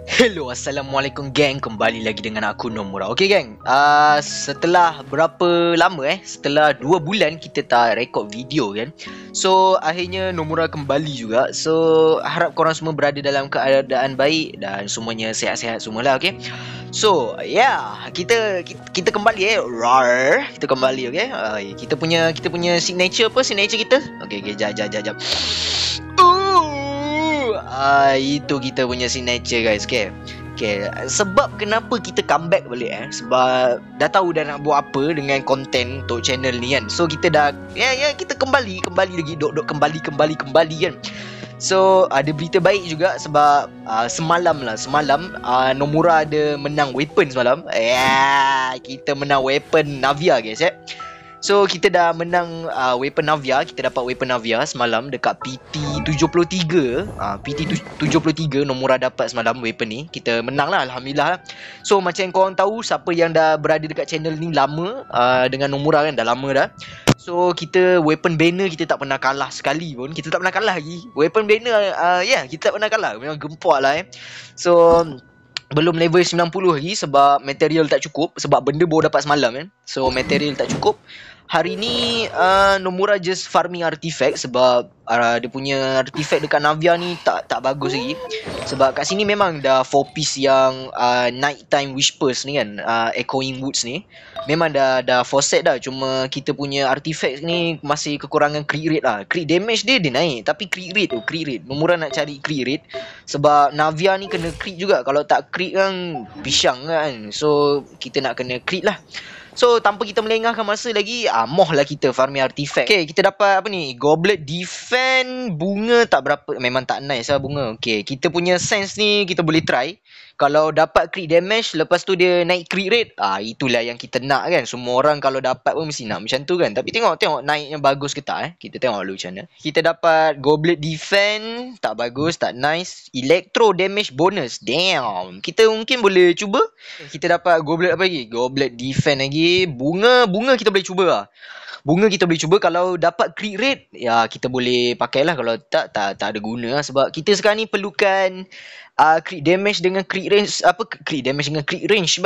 Hello, Assalamualaikum geng. Kembali lagi dengan aku Nomura. Okay geng, setelah berapa lama setelah 2 bulan kita tak rekod video kan. So akhirnya Nomura kembali juga. So harap korang semua berada dalam keadaan baik dan semuanya sihat-sihat semualah. Okay. So yeah, kita kembali Rar. Kita kembali, okay. Kita punya signature apa? Signature kita. Okay, jap. Itu kita punya signature guys. Okay, sebab kenapa kita comeback balik sebab dah tahu dah nak buat apa dengan konten untuk channel ni kan. So kita dah kita kembali lagi dok kembali kan. So ada berita baik juga sebab semalam Nomura ada menang weapon semalam. Kita menang weapon Navia guys. So kita dah menang weapon Navia. Kita dapat weapon Navia semalam dekat PT73. PT73 Nomura dapat semalam weapon ni. Kita menang lah, Alhamdulillah lah. So macam korang tahu, siapa yang dah berada dekat channel ni lama dengan Nomura kan, dah lama dah. So kita weapon banner kita tak pernah kalah sekali pun. Kita tak pernah kalah lagi. Weapon banner kita tak pernah kalah. Memang gempak lah So belum level 90 lagi sebab material tak cukup. Sebab benda baru dapat semalam kan. So material tak cukup. Hari ni Nomura just farming artifact sebab dia punya artifact dekat Navia ni tak bagus lagi. Sebab kat sini memang dah 4 piece yang night time whispers ni kan, echoing woods ni memang dah 4 set dah. Cuma kita punya artifact ni masih kekurangan crit rate lah. Crit damage dia naik, tapi crit rate Nomura nak cari crit rate sebab Navia ni kena crit juga. Kalau tak crit kan pisang kan. So kita nak kena crit lah. So tanpa kita melengahkan masa lagi, moh lah kita farming artifact. Okay, kita dapat apa ni? Goblet defend. Bunga tak berapa, memang tak nice lah bunga. Okay, kita punya sense ni kita boleh try. Kalau dapat crit damage, lepas tu dia naik crit rate, itulah yang kita nak kan. Semua orang kalau dapat pun mesti nak macam tu kan. Tapi tengok naiknya bagus ke tak Kita tengok dulu macam mana. Kita dapat goblet defend, tak bagus, tak nice. Electro damage bonus, damn. Kita mungkin boleh cuba. Kita dapat goblet apa lagi? Goblet defend lagi. Bunga kita boleh cuba lah. Bunga kita boleh cuba. Kalau dapat crit rate, kita boleh pakailah. Kalau tak ada guna lah. Sebab kita sekarang ni perlukan crit damage dengan crit range. Crit damage dengan crit range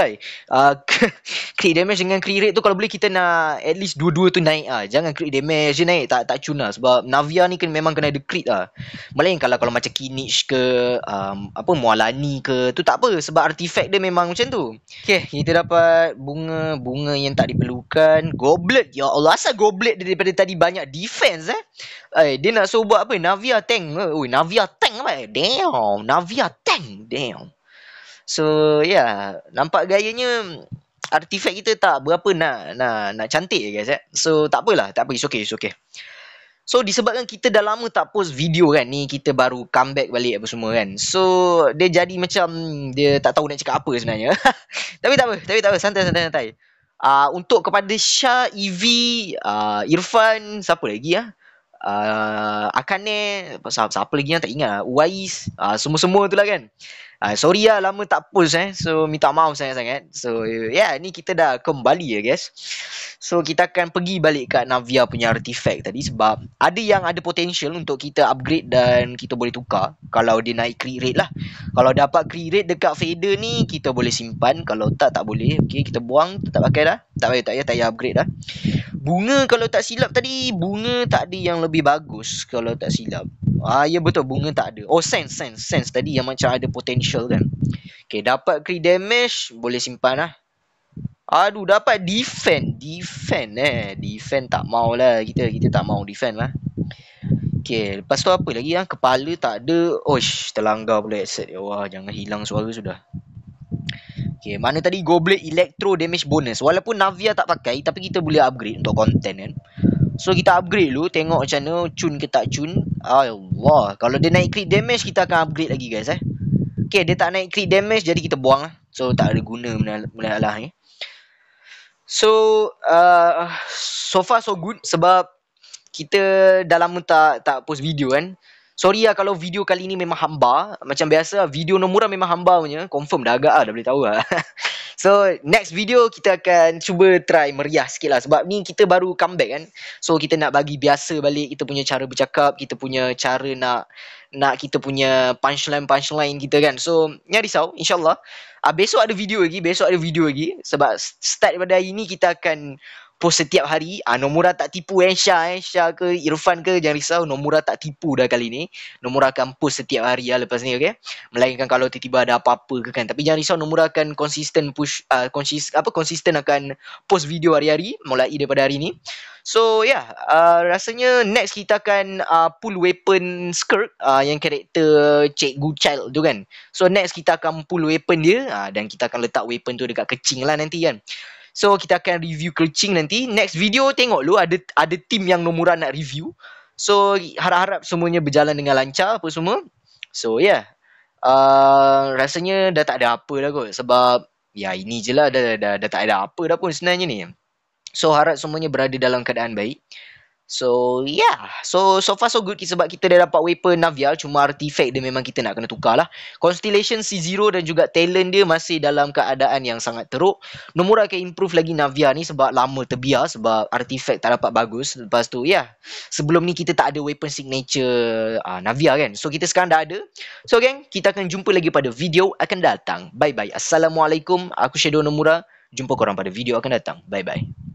crit damage dengan crit rate tu kalau boleh kita nak at least dua-dua tu naik Jangan crit damage je naik, tak cun lah. Sebab Navia ni memang kena ada crit lah. Melainkan kalau macam Kinich ke Mualani ke, tu tak apa sebab artifact dia memang macam tu. Okay, kita dapat bunga yang tak diperlukan. Goblet, ya Allah, asal goblet dia daripada tadi banyak defense dia nak suruh buat apa? Navia tank. Navia tank apa? Damn, Navia tank. Damn. So nampak gayanya artifact kita tak berapa nak cantik guys So tak apalah, it's okay. So disebabkan kita dah lama tak post video kan, ni kita baru comeback balik apa semua kan. So dia jadi macam dia tak tahu nak cakap apa sebenarnya. Tapi tak apa, santai. Untuk kepada Syah, Eevee, Irfan, siapa lagi Akane, siapa lagi yang tak ingat, Uwais, semua tu lah kan. Sorry lah lama tak post So minta maaf sangat-sangat. So ni kita dah kembali guys. So kita akan pergi balik kat Navia punya artifact tadi sebab ada yang ada potential untuk kita upgrade dan kita boleh tukar kalau dia naik crit rate lah. Kalau dapat crit rate dekat fader ni kita boleh simpan, kalau tak boleh. Okay, kita buang, tak pakai dah. Tak payah upgrade dah. Bunga kalau tak silap tadi, bunga tak ada yang lebih bagus kalau tak silap. Ya betul, bunga tak ada. Sense tadi yang macam ada potential kan. Okay, dapat crit damage, boleh simpan lah. Aduh, dapat defend tak mau lah kita tak mau defend lah. Okay, lepas tu apa lagi kepala tak ada. Terlanggar pula headset. Ya Allah, jangan hilang suara sudah. Okay, mana tadi goblet electro damage bonus. Walaupun Navia tak pakai, tapi kita boleh upgrade untuk content kan. So kita upgrade dulu, tengok macam mana cun ke tak cun. Allah, kalau dia naik crit damage kita akan upgrade lagi guys Okay, dia tak naik crit damage jadi kita buang lah. So tak ada guna menalah ni. So so far so good sebab kita dah lama tak post video kan. Sorry lah kalau video kali ni memang hamba. Macam biasa video Nomura memang hamba punya. Confirm dah agak dah boleh tahu lah. So next video kita akan cuba try meriah sikit lah. Sebab ni kita baru comeback kan. So kita nak bagi biasa balik kita punya cara bercakap, kita punya cara nak kita punya punchline kita kan. So jangan risau, insyaAllah besok ada video lagi. Sebab start daripada hari ni kita akan post setiap hari. Nomura tak tipu Syah ke Irfan ke, jangan risau, Nomura tak tipu dah kali ni. Nomura akan post setiap hari lah lepas ni, okay? Melainkan kalau tiba-tiba ada apa-apa ke kan. Tapi jangan risau, Nomura akan konsisten konsisten akan post video hari-hari mulai daripada hari ni. So rasanya next kita akan pull weapon skirt yang karakter Cikgu Child tu kan. So next kita akan pull weapon dia dan kita akan letak weapon tu dekat kecing lah nanti kan. So kita akan review kecing nanti. Next video tengok lu ada team yang Nomura nak review. So harap-harap semuanya berjalan dengan lancar apa semua. So rasanya dah tak ada apa dah kot. Sebab ini je lah dah tak ada apa dah pun sebenarnya ni. So harap semuanya berada dalam keadaan baik. So so far so good sebab kita dah dapat weapon Navia. Cuma artifact dia memang kita nak kena tukar lah. Constellation C0 dan juga talent dia masih dalam keadaan yang sangat teruk. Nomura akan improve lagi Navia ni sebab lama terbiar, sebab artifact tak dapat bagus. Lepas tu sebelum ni kita tak ada weapon signature Navia kan. So kita sekarang dah ada. So gang, kita akan jumpa lagi pada video akan datang. Bye bye. Assalamualaikum. Aku Shadow Nomura. Jumpa korang pada video akan datang. Bye bye.